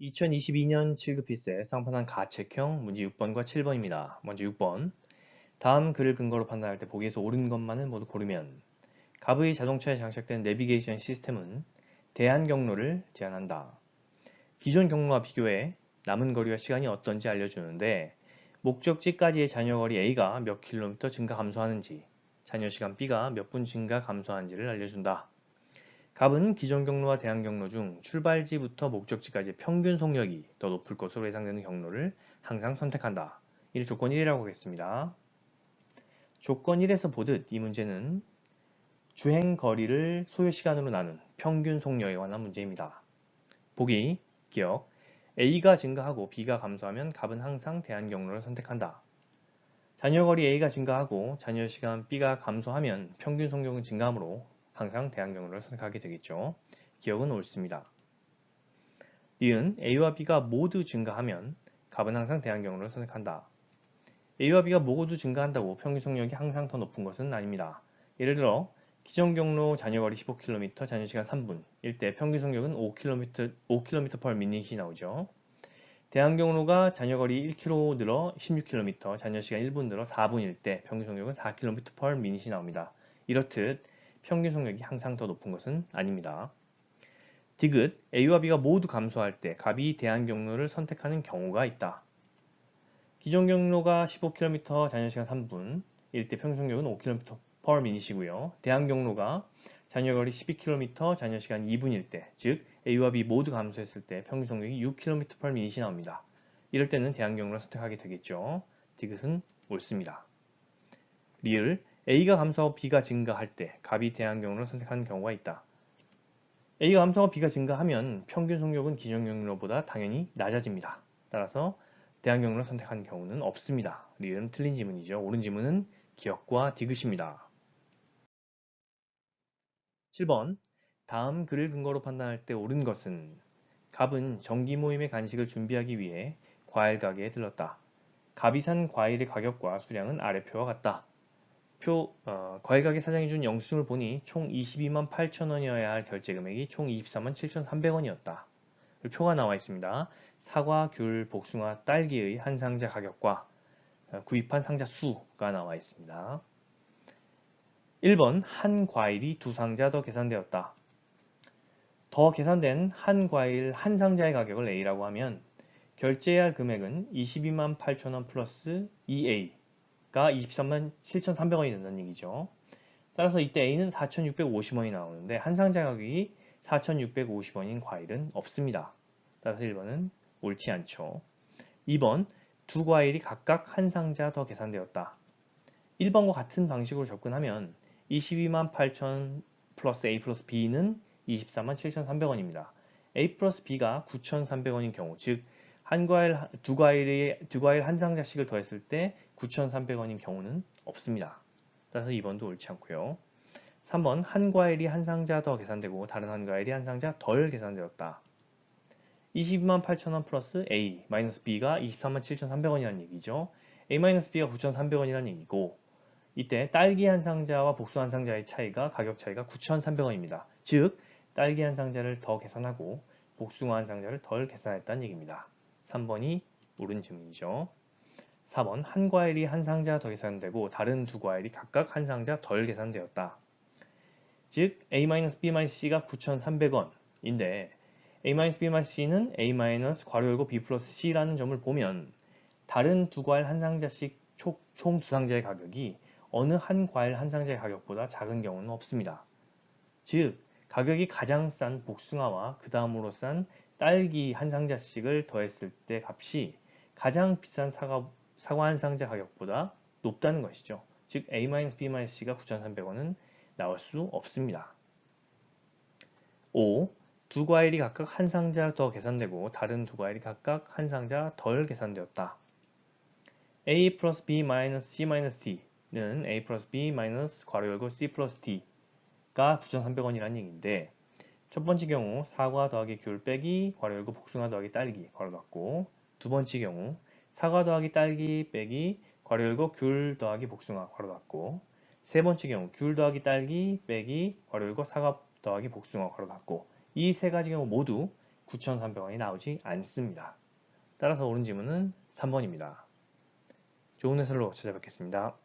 2022년 7급 필세 쌍판한 가책형 문제 6번과 7번입니다. 먼저 6번. 다음 글을 근거로 판단할 때 보기에서 옳은 것만을 모두 고르면 갑의 자동차에 장착된 내비게이션 시스템은 대한 경로를 제한한다. 기존 경로와 비교해 남은 거리와 시간이 어떤지 알려주는데 목적지까지의 잔여거리 A가 몇 킬로미터 증가 감소하는지, 잔여시간 B가 몇 분 증가 감소하는지를 알려준다. 갑은 기존 경로와 대항 경로 중 출발지부터 목적지까지의 평균 속력이 더 높을 것으로 예상되는 경로를 항상 선택한다. 이를 조건 1이라고 하겠습니다. 조건 1에서 보듯 이 문제는 주행 거리를 소요 시간으로 나눈 평균 속력에 관한 문제입니다. 보기, 기억, A가 증가하고 B가 감소하면 갑은 항상 대항 경로를 선택한다. 잔여거리 A가 증가하고 잔여시간 B가 감소하면 평균 속력은 증가하므로 항상 대항 경로를 선택하게 되겠죠. 기억은 옳습니다. 니은 A와 B가 모두 증가하면 갑은 항상 대항 경로를 선택한다. A와 B가 모두 증가한다고 평균 속력이 항상 더 높은 것은 아닙니다. 예를 들어 기존 경로 잔여거리 15km, 잔여시간 3분 일 때 평균 속력은 5km per minut이 나오죠. 대항 경로가 잔여거리 1km 늘어 16km, 잔여시간 1분 늘어 4분일 때 평균 속력은 4km per minut이 나옵니다. 이렇듯 평균 속력이 항상 더 높은 것은 아닙니다. 디귿, A와 B가 모두 감소할 때 갑이 대항 경로를 선택하는 경우가 있다. 기존 경로가 15km, 잔여시간 3분, 일 때 평균 속력은 5km per minut이고요. 대항 경로가 잔여거리 12km, 잔여시간 2분일 때, 즉 A와 B 모두 감소했을 때 평균 속력이 6km per minut이 나옵니다. 이럴 때는 대항 경로를 선택하게 되겠죠. 디귿은 옳습니다. 리을, A가 감소하고 B가 증가할 때 갑이 대항 경로를 선택하는 경우가 있다. A가 감소하고 B가 증가하면 평균 속력은 기존 경로보다 당연히 낮아집니다. 따라서 대항 경로를 선택하는 경우는 없습니다. 리은 틀린 지문이죠. 옳은 지문은 기억과 디귿입니다. 7번. 다음 글을 근거로 판단할 때 옳은 것은 갑은 정기 모임의 간식을 준비하기 위해 과일 가게에 들렀다. 갑이 산 과일의 가격과 수량은 아래 표와 같다. 과일 가게 사장이 준 영수증을 보니 총 22만 8천 원이어야 할 결제 금액이 총 24만 7,300원이었다. 표가 나와 있습니다. 사과, 귤, 복숭아, 딸기의 한 상자 가격과 구입한 상자 수가 나와 있습니다. 1번 한 과일이 두 상자 더 계산되었다. 더 계산된 한 과일 한 상자의 가격을 A라고 하면 결제해야 할 금액은 22만 8천 원 플러스 2A가 23만 7,300원이 된다는 얘기죠. 따라서 이때 A는 4,650원이 나오는데 한 상자 가격이 4,650원인 과일은 없습니다. 따라서 1번은 옳지 않죠. 2번 두 과일이 각각 한 상자 더 계산되었다. 1번과 같은 방식으로 접근하면 22만 8천 플러스 A 플러스 B는 24만 7,300원입니다. A 플러스 B가 9,300원인 경우, 즉 두 과일 한 상자씩을 더했을 때 9,300원인 경우는 없습니다. 따라서 2번도 옳지 않고요. 3번 한 과일이 한 상자 더 계산되고 다른 한 과일이 한 상자 덜 계산되었다. 22만 8천원 플러스 A 마이너스 B가 23만 7,300원이라는 얘기죠. A 마이너스 B가 9,300원이라는 얘기고 이때 딸기 한 상자와 복숭아 한 상자의 가격 차이가 9,300원입니다. 즉 딸기 한 상자를 더 계산하고 복숭아 한 상자를 덜 계산했다는 얘기입니다. 3번이 옳은 질문이죠. 4번 한 과일이 한 상자 더 계산되고 다른 두 과일이 각각 한 상자 덜 계산되었다. 즉 A-B-C가 9,300원인데 A-B-C는 A- 괄호 열고 B 플러스 C라는 점을 보면 다른 두 과일 한 상자씩 총 두 상자의 가격이 어느 한 과일 한 상자의 가격보다 작은 경우는 없습니다. 즉 가격이 가장 싼 복숭아와 그 다음으로 싼 딸기 한 상자씩을 더했을 때 값이 가장 비싼 사과 한 상자 가격보다 높다는 것이죠. 즉 A-B-C가 9,300원은 나올 수 없습니다. 5. 두 과일이 각각 한 상자 더 계산되고 다른 두 과일이 각각 한 상자 덜 계산되었다. A 플러스 B 마이너스 C 마이너스 D는 A 플러스 B 마이너스 괄호 열고 C 플러스 D가 9,300원이라는 얘기인데 첫 번째 경우 사과 더하기 귤 빼기 괄호 열고 복숭아 더하기 딸기 괄호 닫고 두 번째 경우 사과 더하기 딸기 빼기 괄호 열고 귤 더하기 복숭아 괄호 닫고 세 번째 경우 귤 더하기 딸기 빼기 괄호 열고 사과 더하기 복숭아 괄호 닫고 이 세 가지 경우 모두 9,300원이 나오지 않습니다. 따라서 옳은 지문은 3번입니다. 좋은 해설로 찾아뵙겠습니다.